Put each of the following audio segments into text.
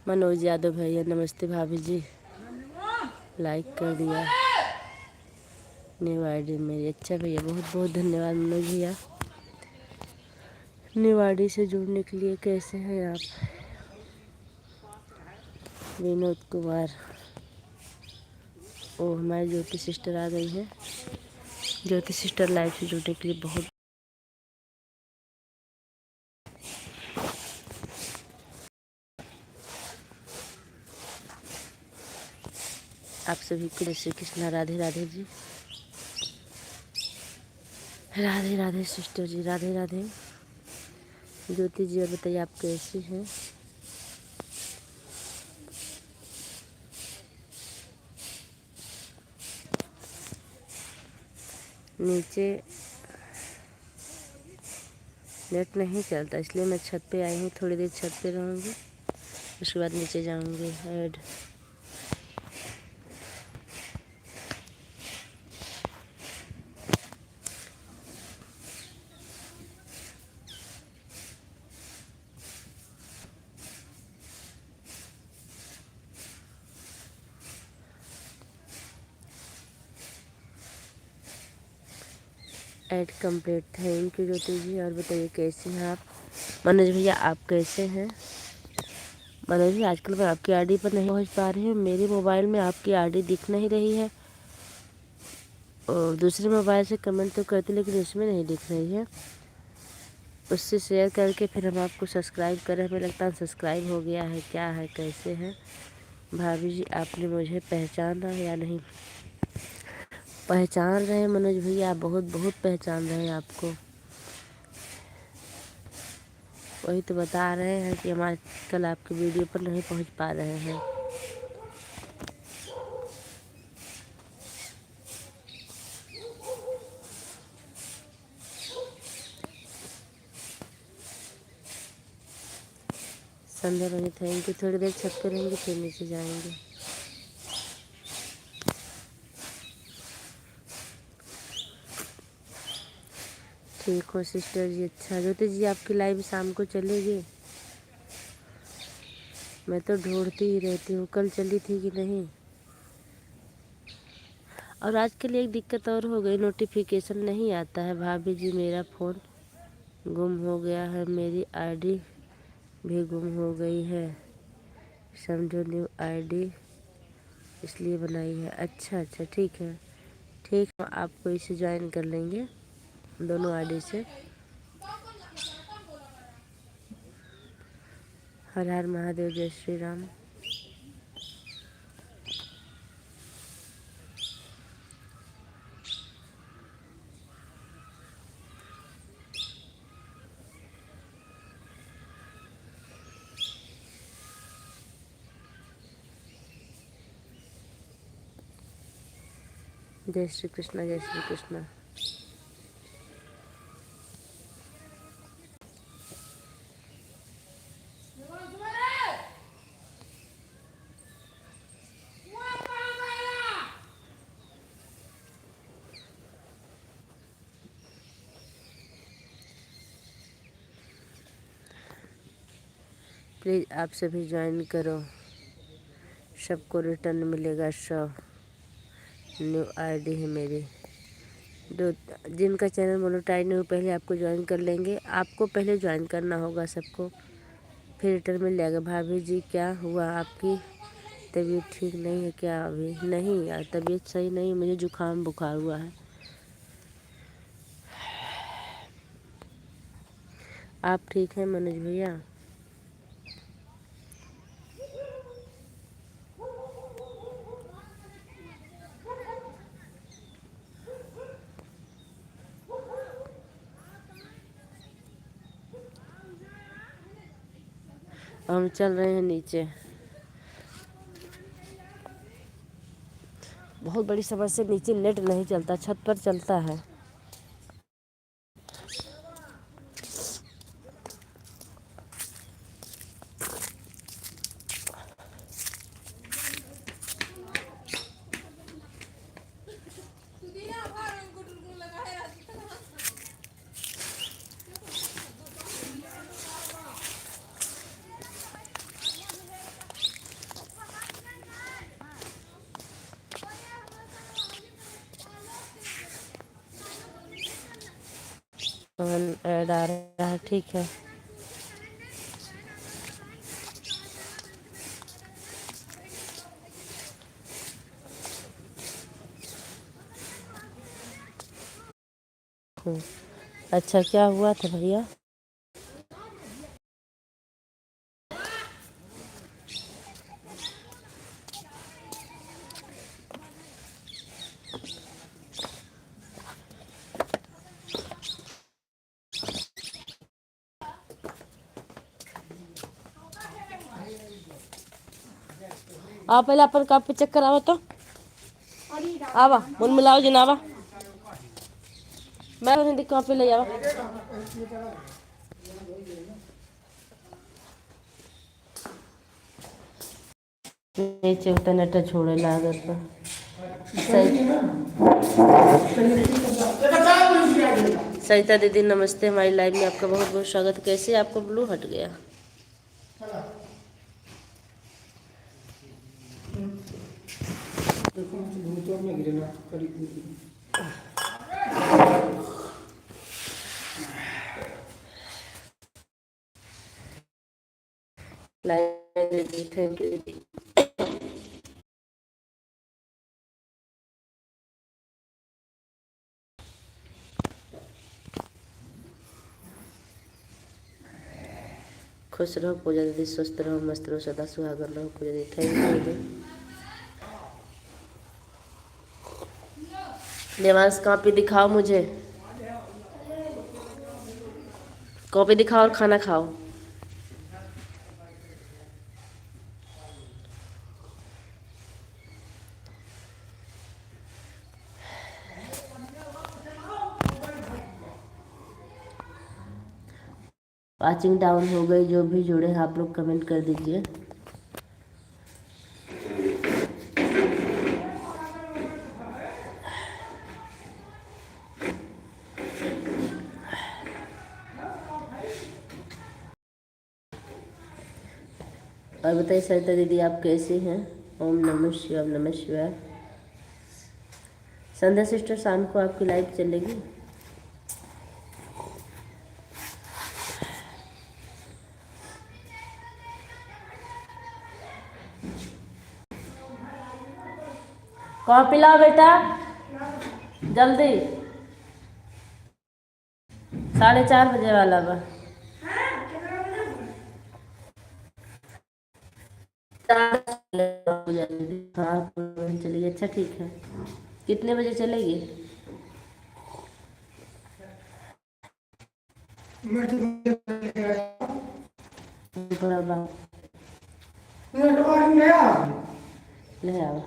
मनोज यादव भैया नमस्ते भाभी जी, लाइक कर दिया न्यू आईडी मेरी। अच्छा भैया बहुत बहुत धन्यवाद मनोज भैया न्यू आईडी से जुड़ने के लिए। कैसे हैं आप? विनोद कुमार, ओ हमारी ज्योति सिस्टर आ गई है। ज्योति सिस्टर लाइव से जुड़ने के लिए बहुत आप सभी को जय श्री कृष्णा। राधे राधे जी, राधे राधे सिस्टर जी, राधे राधे। ज्योति जी और बताइए आप कैसी हैं? नीचे नेट नहीं चलता इसलिए मैं छत पे आई हूँ, थोड़ी देर छत पे रहूँगी, उसके बाद नीचे जाऊँगी। Add add complete. Thank you Jyoti ji. और बताइए कैसे हैं आप? मनोज भैया आप कैसे हैं? मनोज जी आजकल मैं आपकी आईडी पर नहीं पहुंच पा रही हूँ, मेरे मोबाइल में आपकी आईडी दिख नहीं रही है और दूसरे मोबाइल से कमेंट तो करती लेकिन इसमें नहीं दिख रही है। उससे शेयर करके फिर हम आपको सब्सक्राइब करें, हमें लगता है सब्सक्राइब हो गया है। क्या है कैसे हैं भाभी जी? आपने मुझे पहचाना या नहीं? पहचान रहे हैं मनोज भैया, आप बहुत बहुत पहचान रहे हैं आपको। वही तो बता रहे हैं कि हमारे कल आपके वीडियो पर नहीं पहुंच पा रहे हैं। संध्या रंगे थैंक यू। थोड़ी देर छत पे रहेंगे फिर नीचे जाएंगे। ठीक हो सिस्टर जी। अच्छा ज्योति जी आपकी लाइव शाम को चलेगी? मैं तो ढूंढती ही रहती हूँ, कल चली थी कि नहीं। और आज के लिए एक दिक्कत और हो गई, नोटिफिकेशन नहीं आता है भाभी जी। मेरा फ़ोन गुम हो गया है, मेरी आईडी भी गुम हो गई है, समझो न्यू आईडी इसलिए बनाई है। अच्छा अच्छा ठीक है, ठीक है आपको इसे ज्वाइन कर लेंगे दोनों आईडी से। हर हर महादेव, जय श्री राम। जय श्री कृष्णा, जय श्री कृष्णा। प्लीज़ आप सभी ज्वाइन करो, सबको रिटर्न मिलेगा 100। न्यू आईडी है मेरी। दो जिनका चैनल मोनेटाइज नहीं हो पहले आपको ज्वाइन कर लेंगे, आपको पहले ज्वाइन करना होगा सबको, फिर रिटर्न मिल जाएगा। भाभी जी क्या हुआ, आपकी तबीयत ठीक नहीं है क्या? अभी नहीं यार, तबीयत सही नहीं, मुझे जुकाम बुखार हुआ है। आप ठीक हैं मनोज भैया? हम चल रहे हैं नीचे। बहुत बड़ी समस्या, नीचे नेट नहीं चलता, छत पर चलता है। ऐड आ रहा है, ठीक है। अच्छा, क्या हुआ था भैया? आ पहले अपन कप पे चेक कराओ तो आवा मुन मिलाओ जनावा। मैं हिंदी कॉपी ले आवा। नीचे उतना नटा छोड़े लागत सरिता दीदी नमस्ते, हमारी लाइव में आपका बहुत बहुत स्वागत। कैसे आपको ब्लू हट गया? लाइव दीदी थैंक यू दीदी। खुश रहो पूजा दीदी, स्वस्थ रहो, मस्त रहो, सदा सुहागर रहो पूजा दीदी, थैंक यू दीदी। देवांश कॉपी दिखाओ मुझे, कॉपी दिखाओ और खाना खाओ। वाचिंग डाउन हो गई, जो भी जुड़े हैं आप लोग कमेंट कर दीजिए। और बताइए सरिता दीदी आप कैसे हैं? ओम नमः शिवाय, ओम नमः शिवाय। संध्या सिस्टर शाम को आपकी लाइव चलेगी? कॉपी लाओ बेटा जल्दी, 4:30 बजे वाला बा। हाँ चलिए, अच्छा ठीक है। कितने बजे चलेगी? ले आओ।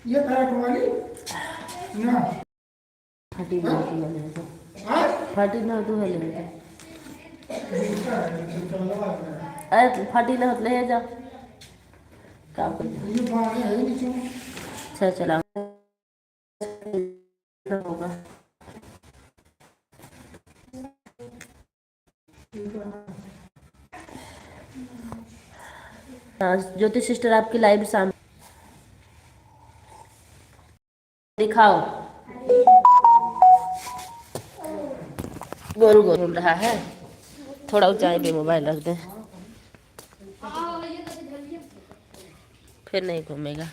ये ना फटी ना तू है ले फटी ना तू है ले अरे फटी ना ले जा काम कर। अच्छा चला होगा। हाँ ज्योति सिस्टर आपकी लाइव सामने दिखाओ। गोरू घूम रहा है, थोड़ा ऊंचाई पे मोबाइल रख दे, फिर नहीं घूमेगा।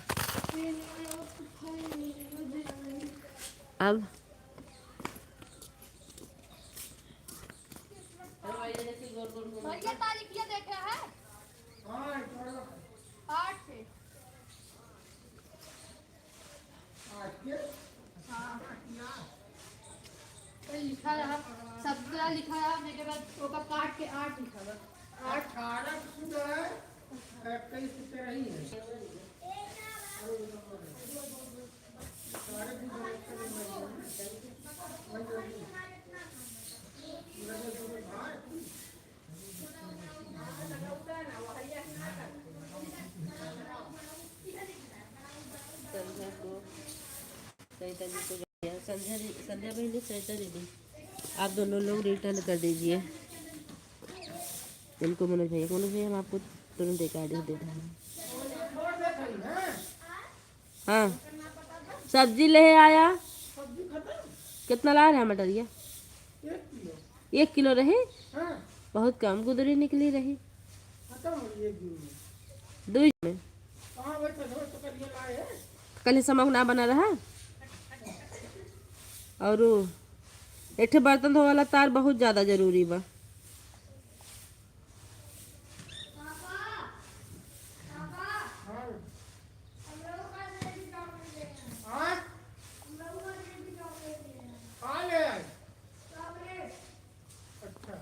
अब लिखा रहा सब लिखा रहा के बाद ओका काट के 8 लिखा बा 18 सुधा है 21 से रही है। संध्या बहन सरिता दीदी आप दोनों लोग रिटर्न कर दीजिए इनको। मनोज भैया हम आपको तुरंत एक आईडी दे रहे हैं। हाँ सब्जी ले आया। सब्जी खत्म। कितना ला रहा है मटर ये? 1 किलो। 1 किलो रही? हाँ बहुत कम गुदरी निकली रही। खत्म हो गई 1 दिन में। 2 में कहाँ वही तो कल ये लाए हैं। कल समक ना बना रहा। और एक बर्तन धोने वाला तार बहुत ज्यादा जरूरी बा। हाँ हाँ कहाँ ले आए? अच्छा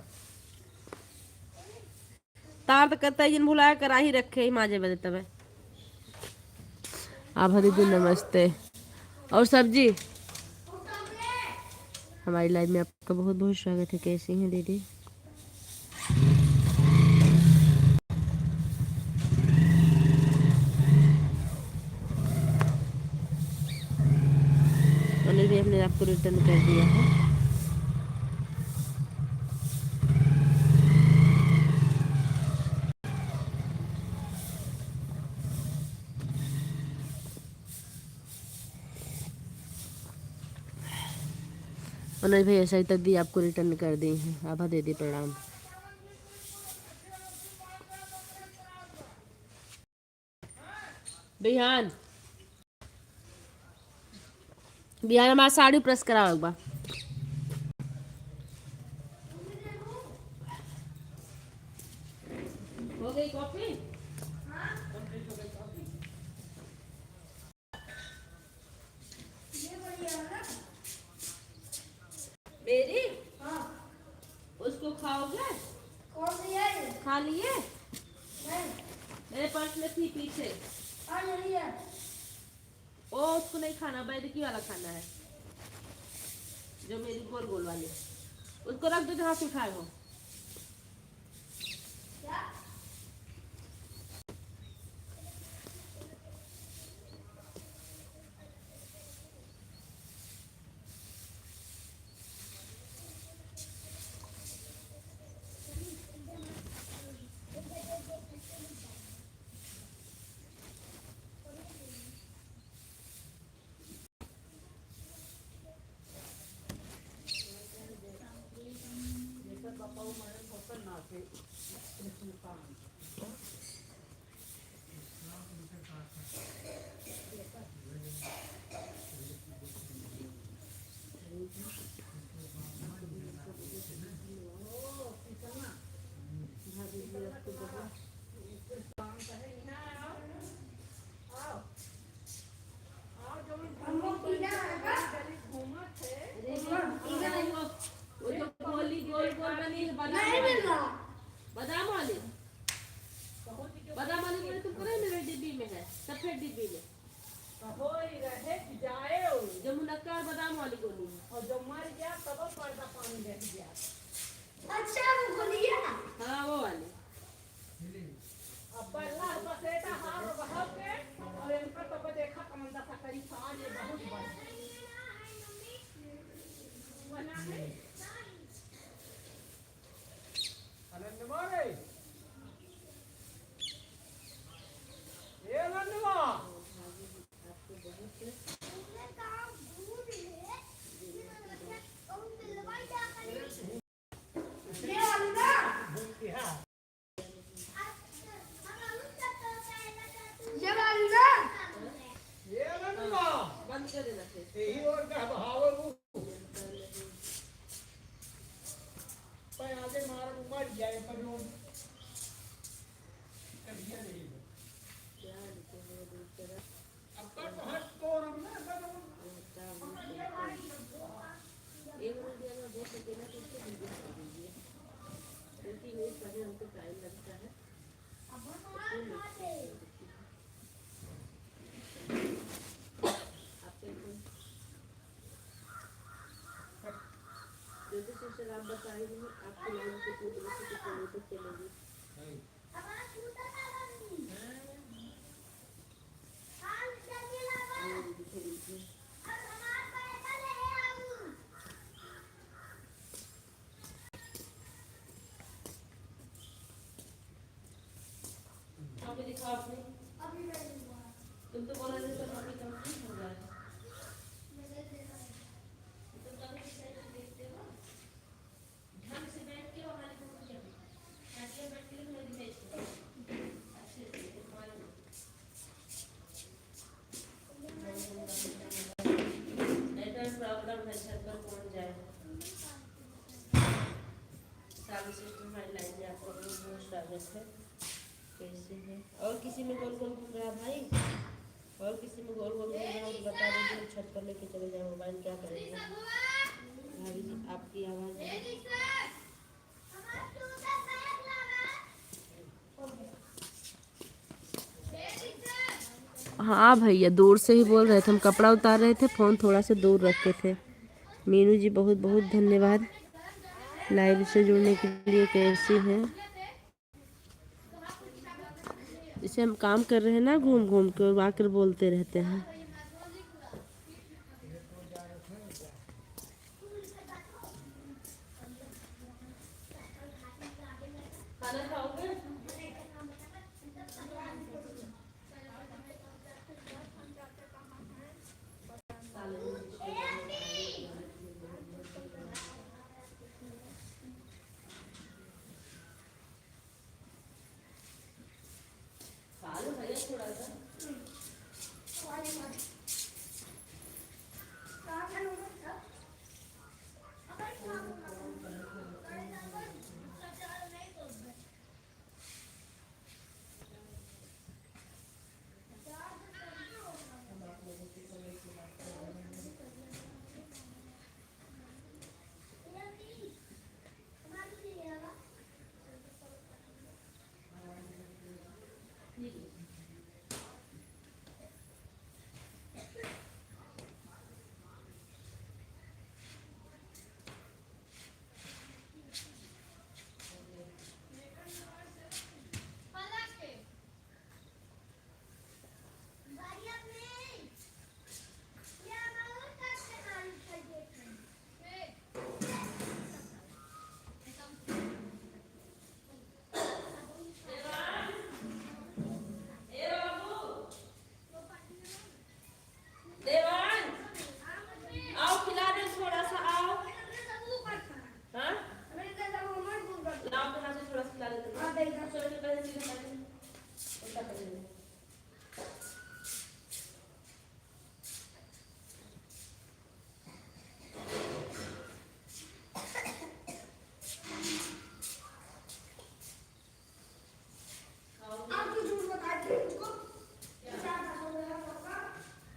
तार तो कहता है जिन भुलाया कराही रखे ही माजे बदे तब। आप दीदी नमस्ते। और सब्जी हमारी लाइफ में आपका बहुत बहुत स्वागत है। कैसी हैं दीदी? मैंने भी अपने आपको रिटर्न कर दिया है। मनोज भाई ऐसा ही तक दी आपको रिटर्न कर दी है। आभा दीदी प्रणाम। बिहान बिहान हमारा साड़ी प्रेस कराओ एक बार। हो गई कॉफी? मेरी उसको खाओगे? कौन सी है? खा लिए? नहीं मेरे पर्स में थी पीछे। नहीं है। ओ उसको नहीं खाना, बैदकी वाला खाना है जो मेरी गोल गोल वाली। उसको रख दो जहाँ से उठाए हो। बादाम वाली मैंने तुमको नहीं मेरे डिब्बी में है, सफेद डिब्बी में जो मुनक्का और बादाम वाली गोली है। और जब मर गया तब पर्दा पानी रह गया। अच्छा वो गोलियां। हाँ वो वाली। अब पल्ला बसेटा हार बहाव के और इनका तो देखा कमंदा था करी साल ये बहुत बड़ा बना है। आनंद मारे ये लंदवा बंद कर देना फिर। यही और का भाव पर आगे मार मर जाए पर वो करिया नहीं अब पर हट तो हम ना एक रुपया में दे सके ना तो उसको भी दे दीजिए, क्योंकि ये पढ़ने हमको टाइम लगता है। जैसे सिस्टर आप बता रही हैं आपकी लाइन कितनी दूर से कितने तक चलेगी? दिखाओ अपने। तुम तो बोला जैसे अभी कंप्लीट हो जाएगा। हाय सिस्टर, हमारी लाइन में आपका बहुत बहुत स्वागत है। कैसे हैं? और किसी में गोल गोल घूम रहा है भाई? और किसी में गोल गोल घूम रहा हो तो बता दीजिए, छत पर लेके चले जाए। मोबाइल क्या करेंगे भाभी जी? आपकी आवाज़ हाँ भैया, दूर से ही बोल रहे थे, हम कपड़ा उतार रहे थे, फ़ोन थोड़ा सा दूर रखे थे। मीनू जी बहुत बहुत धन्यवाद लाइव से जुड़ने के लिए। कैसी हैं? जैसे हम काम कर रहे हैं ना, घूम घूम के आकर बोलते रहते हैं। खाना खाओगे? खा लो भैया थोड़ा सा। देवान, आओ खिला दे थोड़ा सा, आओ। हाँ, लाओ यहाँ से थोड़ा सा खिला देते हैं। चलो चलो पहले सीधे बैठो। उल्टा कर देंगे।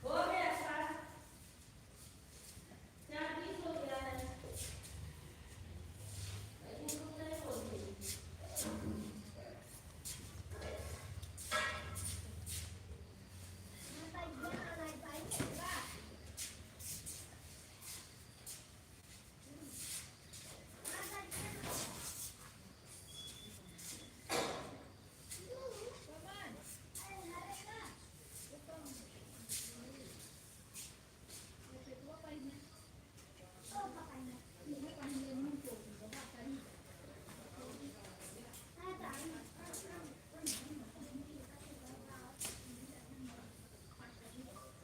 हो गया सर, 4:30 हो गया है।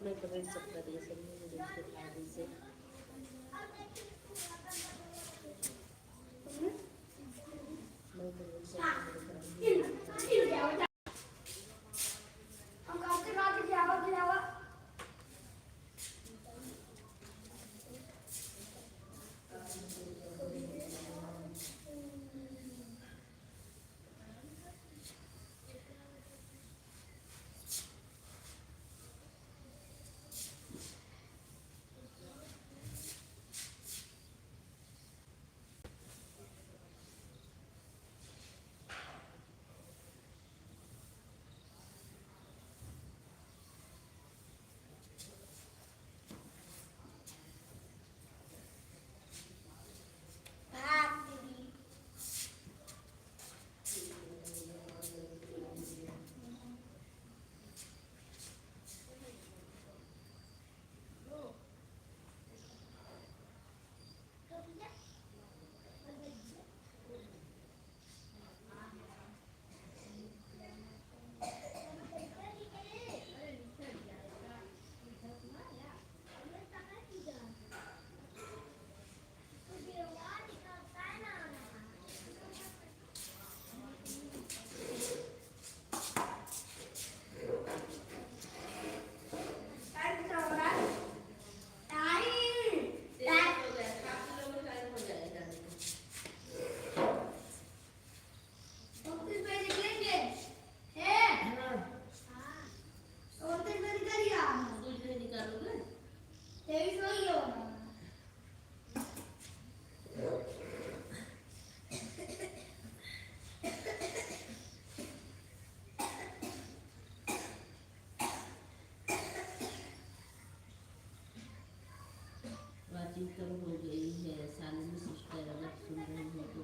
मैं कमेंट सब कर दिए सब मुझे देखते ध्यान से। मैं कमेंट सब कम हो गई है। शालिनी सिस्टर अगर सुन रही हो तो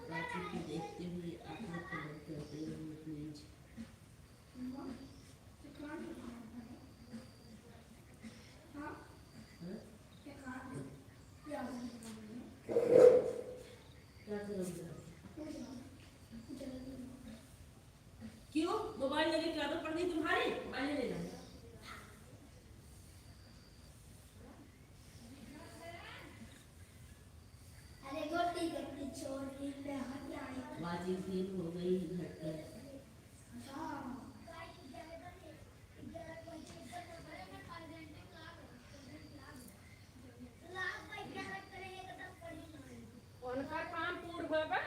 प्राची को देखते हुए आप लोग कमेंट करते रहो प्लीज। क्यों मोबाइल लेने की आदत पड़ गई तुम्हारी? मोबाइल ले लेना। बाजी फेल हो गई घट कर। उनका काम पूर्ण होगा।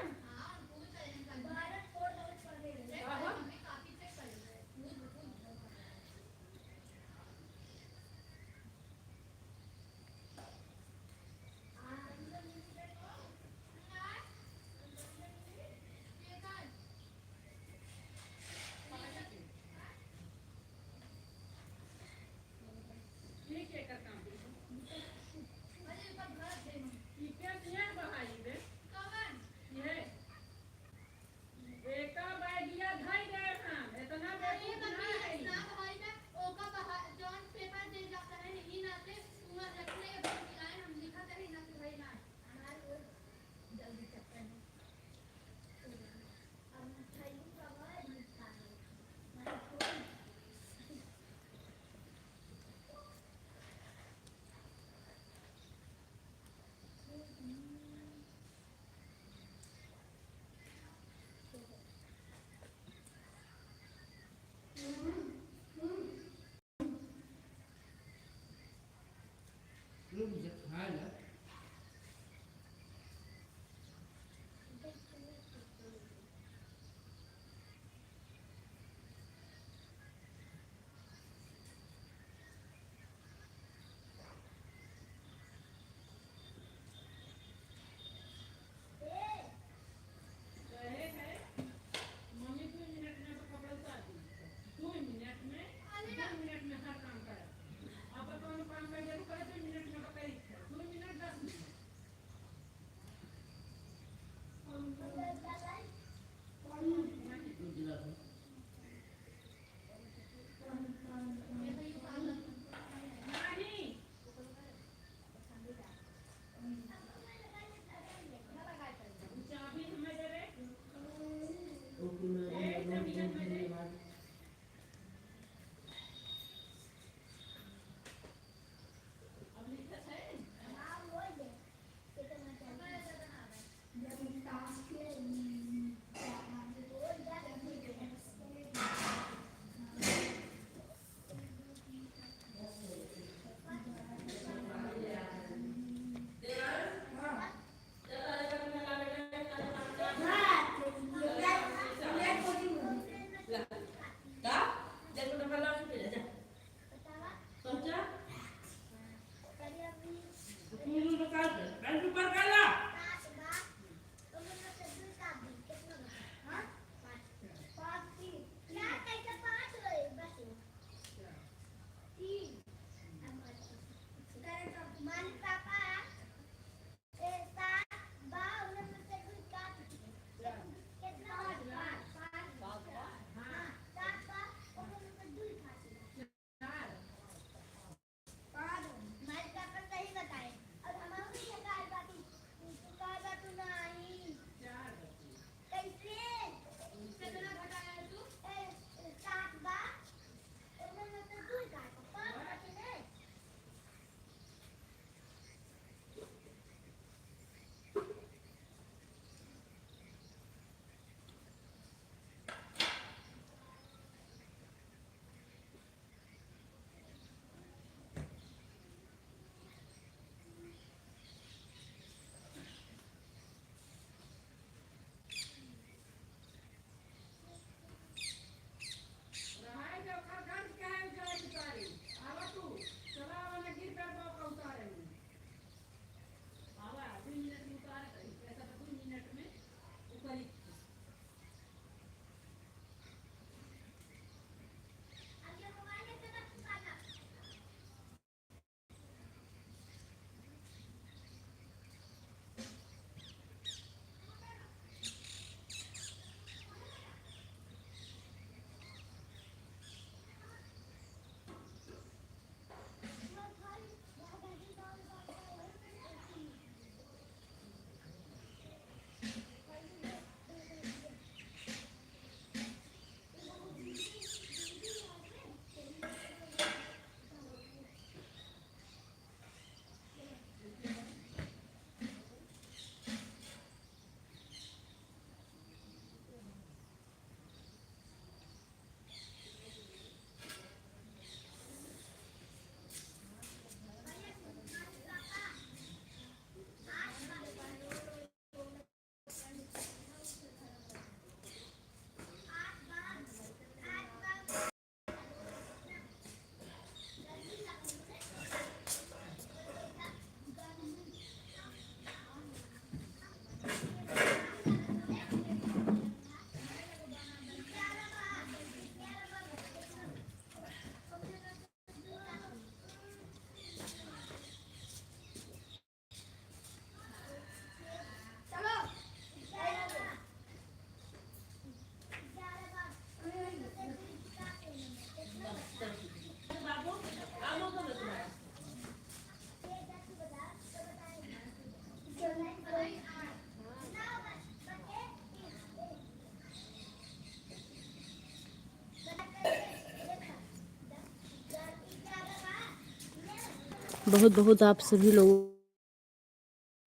बहुत बहुत आप सभी लोगों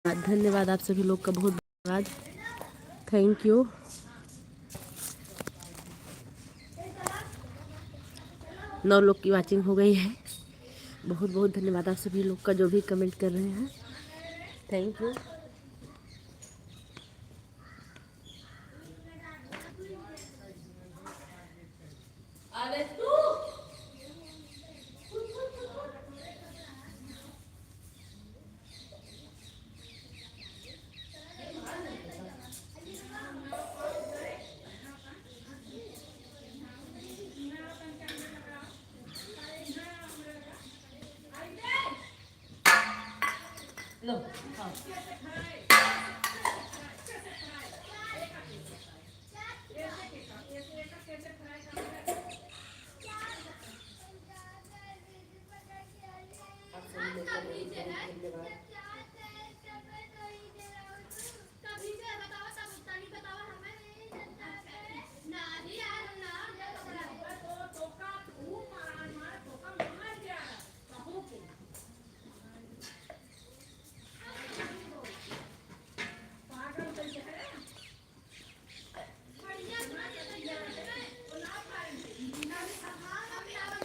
का धन्यवाद, आप सभी लोग का बहुत धन्यवाद, थैंक यू। 9 लोग की वाचिंग हो गई है। बहुत बहुत धन्यवाद आप सभी लोग का जो भी कमेंट कर रहे हैं, thank you.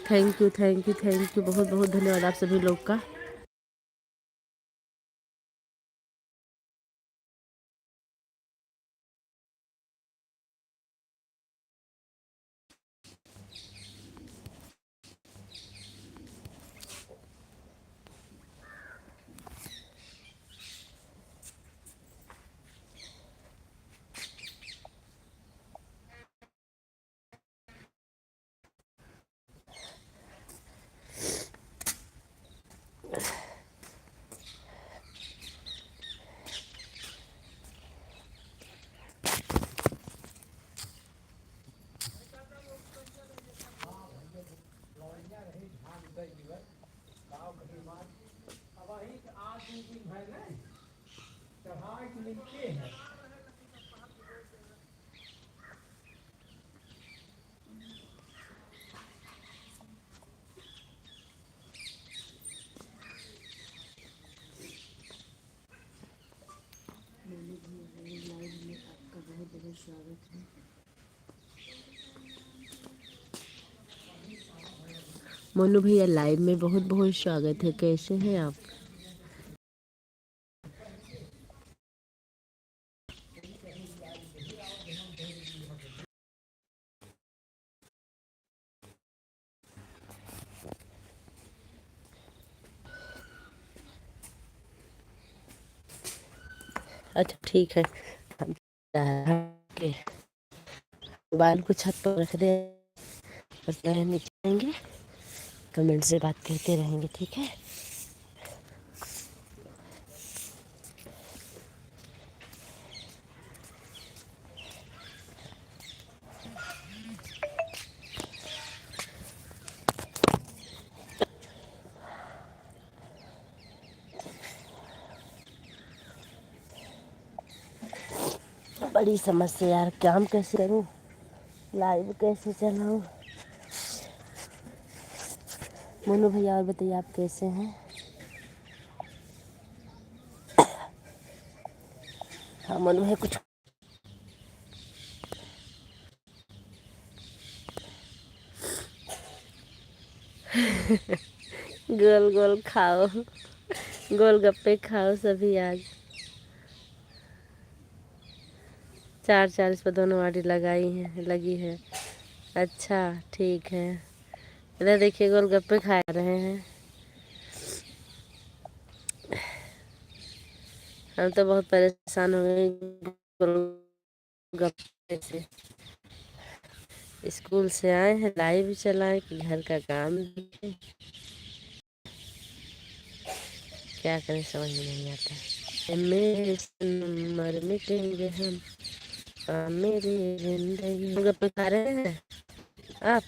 Thank you thank you thank you, बहुत बहुत धन्यवाद आप सभी लोग का। मोनू भैया लाइव में बहुत बहुत स्वागत है, कैसे हैं आप? अच्छा ठीक है, हम के मोबाइल को छत पर रख दे, नीचे आएंगे, कमेंट से बात करते रहेंगे, ठीक है। बड़ी समस्या यार, काम कैसे करूं, लाइव कैसे चलाऊं। मोनू भैया और बताइए आप कैसे हैं? हाँ मोनू है कुछ गोल गोल खाओ, गोलगप्पे खाओ सभी आज। 440 पर दोनों आड़ी लगी है। अच्छा ठीक है, इधर देखिए गोलगप्पे खा रहे हैं। हम तो बहुत परेशान हो गए गोलगप्पे से। स्कूल से आए हैं, लाइव चलाए कि घर का काम देखें, क्या करें समझ में नहीं आता। मेरे मर मिटेंगे हम, मेरी जिंदगी। गोलगप्पे खा रहे हैं आप?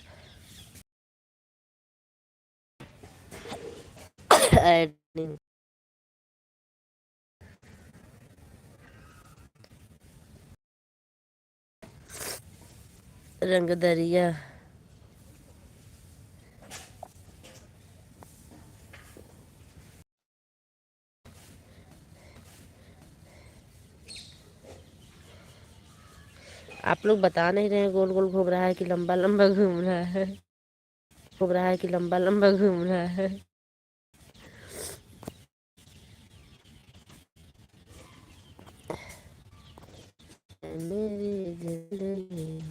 एडमिन रंग दरिया, आप लोग बता नहीं रहे हैं गोल गोल घूम रहा है कि लंबा लंबा घूम रहा है, घूम रहा है कि लंबा लंबा घूम रहा है। मेरी जिंदगी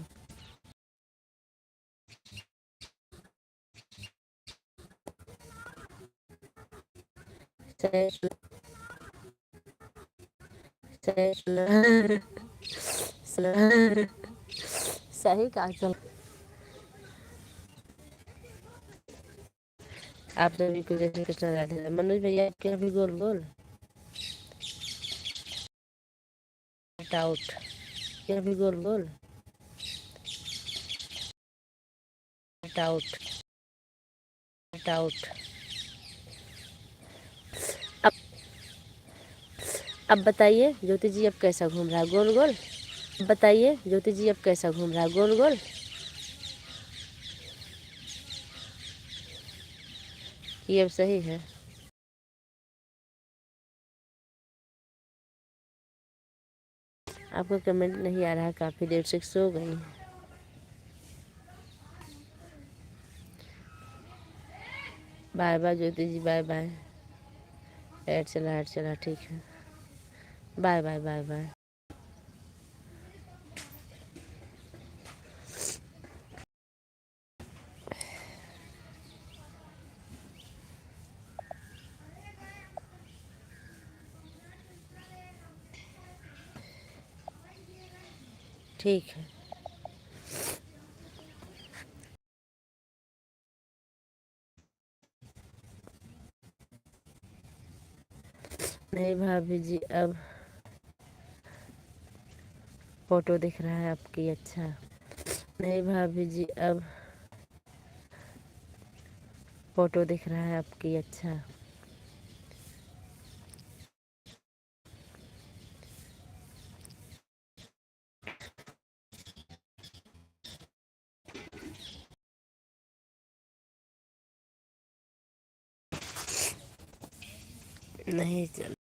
सही कहा। चल आप सभी को जैसे कृष्णा राधे मनोज भैया आपके अभी गोल गोल आउट क्या अभी गोल गोल आउट आउट। अब अब बताइए ज्योति जी अब कैसा घूम रहा है गोल गोल। बताइए ज्योति जी अब कैसा घूम रहा है गोल गोल। ये अब सही है। आपको कमेंट नहीं आ रहा है, काफ़ी देर से सो गई। Bye bye Jyoti ji, bye bye. Ad चला ठीक है। Bye bye bye bye. ठीक है। नहीं भाभी जी अब फोटो दिख रहा है आपकी। अच्छा नहीं भाभी जी अब फोटो दिख रहा है आपकी। अच्छा नहीं चल।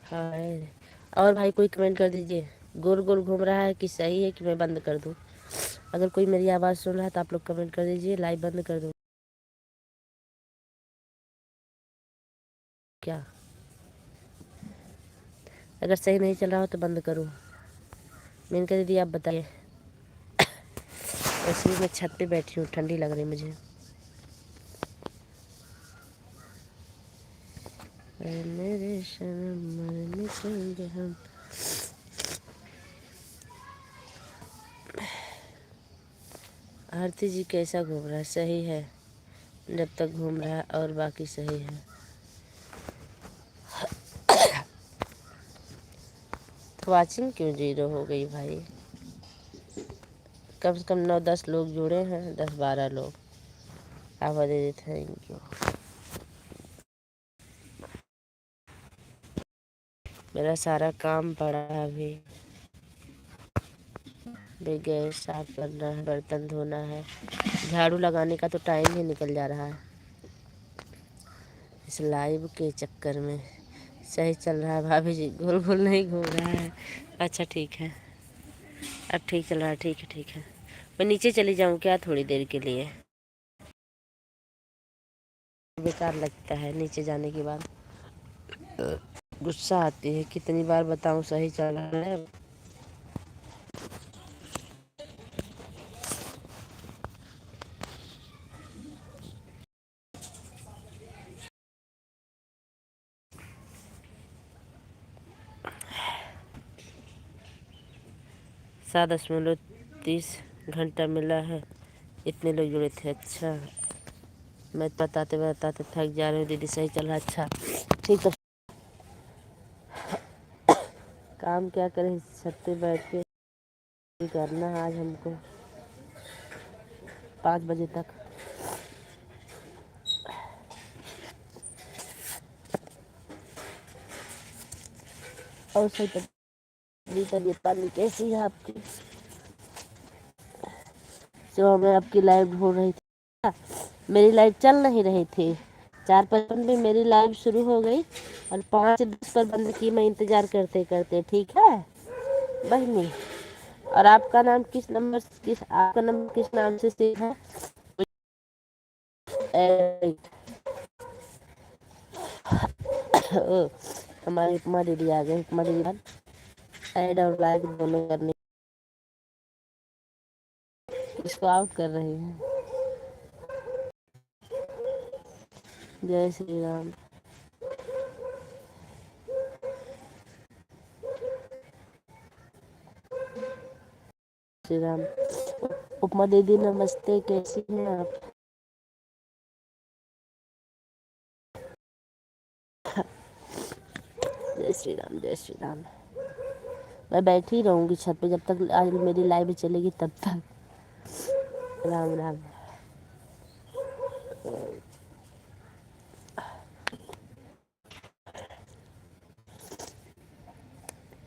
हाय और भाई कोई कमेंट कर दीजिए गोल गोल घूम रहा है कि सही है कि मैं बंद कर दूं। अगर कोई मेरी आवाज़ सुन रहा है तो आप लोग कमेंट कर दीजिए, लाइव बंद कर दूं क्या। अगर सही नहीं चल रहा हो तो बंद करूं। मेनका दीदी आप बताइए। वैसे भी मैं छत पे बैठी हूँ, ठंडी लग रही मुझे। मेरे शर्म मरने चलेंगे हम। आरती जी कैसा घूम रहा है? सही है जब तक घूम रहा है और बाकी सही है। तो वाचिंग क्यों 0 हो गई भाई? कम से कम 9-10 लोग जुड़े हैं, 10-12 लोग। आवाज दे थैंक यू। मेरा सारा काम पड़ा है अभी। गैस साफ करना है, बर्तन धोना है, झाड़ू लगाने का तो टाइम ही निकल जा रहा है इस लाइव के चक्कर में। सही चल रहा है भाभी जी, गोल गोल नहीं घूम रहा है। अच्छा ठीक है, अब ठीक चल रहा है। ठीक है ठीक है। मैं नीचे चली जाऊँ क्या थोड़ी देर के लिए? बेकार लगता है नीचे जाने के बाद, गुस्सा आती है। कितनी बार बताऊँ सही चल रहा है। सात 10:30 मिला है, इतने लोग जुड़े थे। अच्छा मैं बताते बताते थक जा रही हूँ दीदी। सही चल रहा है। अच्छा ठीक है। काम क्या करें, छत पे बैठ के करना है आज हमको 5 बजे तक। और सही तबीयत पानी कैसी है आपकी? तो मैं आपकी लाइव ढूंढ रही थी, मेरी लाइव चल नहीं रही थी। 4:55 पे मेरी लाइव शुरू हो गई और 5:10 पर बंद की, मैं इंतज़ार करते करते। ठीक है बहनी। और आपका नाम आपका नंबर किस नाम से सेव है? हमारी उपमा दीदी आ गए। उपमा दीदी ऐड और लाइक दोनों करने, इसको आउट कर रही है। जय श्री राम। श्री राम। उपमा दीदी नमस्ते, कैसी हैं आप? जय श्री राम, जय श्री राम। मैं बैठी रहूंगी छत पे जब तक आज मेरी लाइव चलेगी तब तक। राम राम।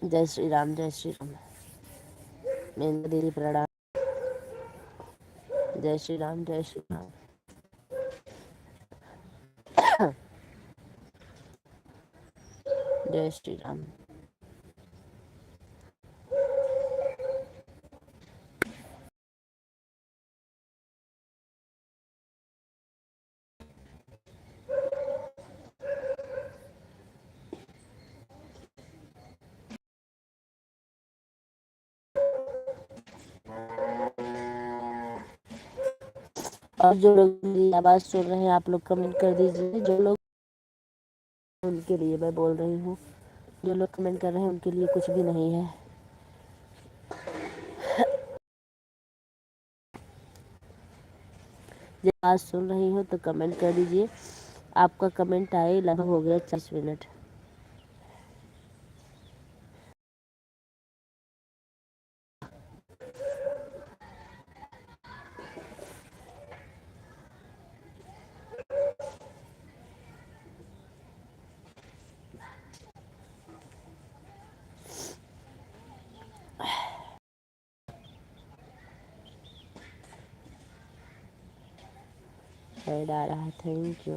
जय श्री राम, जय श्री राम। मेरी दीदी प्रणाम। जय श्री राम, जय श्री राम। जय श्री राम। और जो लोग मेरी आवाज़ सुन रहे हैं आप लोग कमेंट कर दीजिए। जो लोग, उनके लिए मैं बोल रही हूँ, जो लोग कमेंट कर रहे हैं उनके लिए कुछ भी नहीं है। जब आवाज़ सुन रही हो तो कमेंट कर दीजिए। आपका कमेंट आए लगभग हो गया 40 मिनट। ऐड आ रहा है, थैंक यू।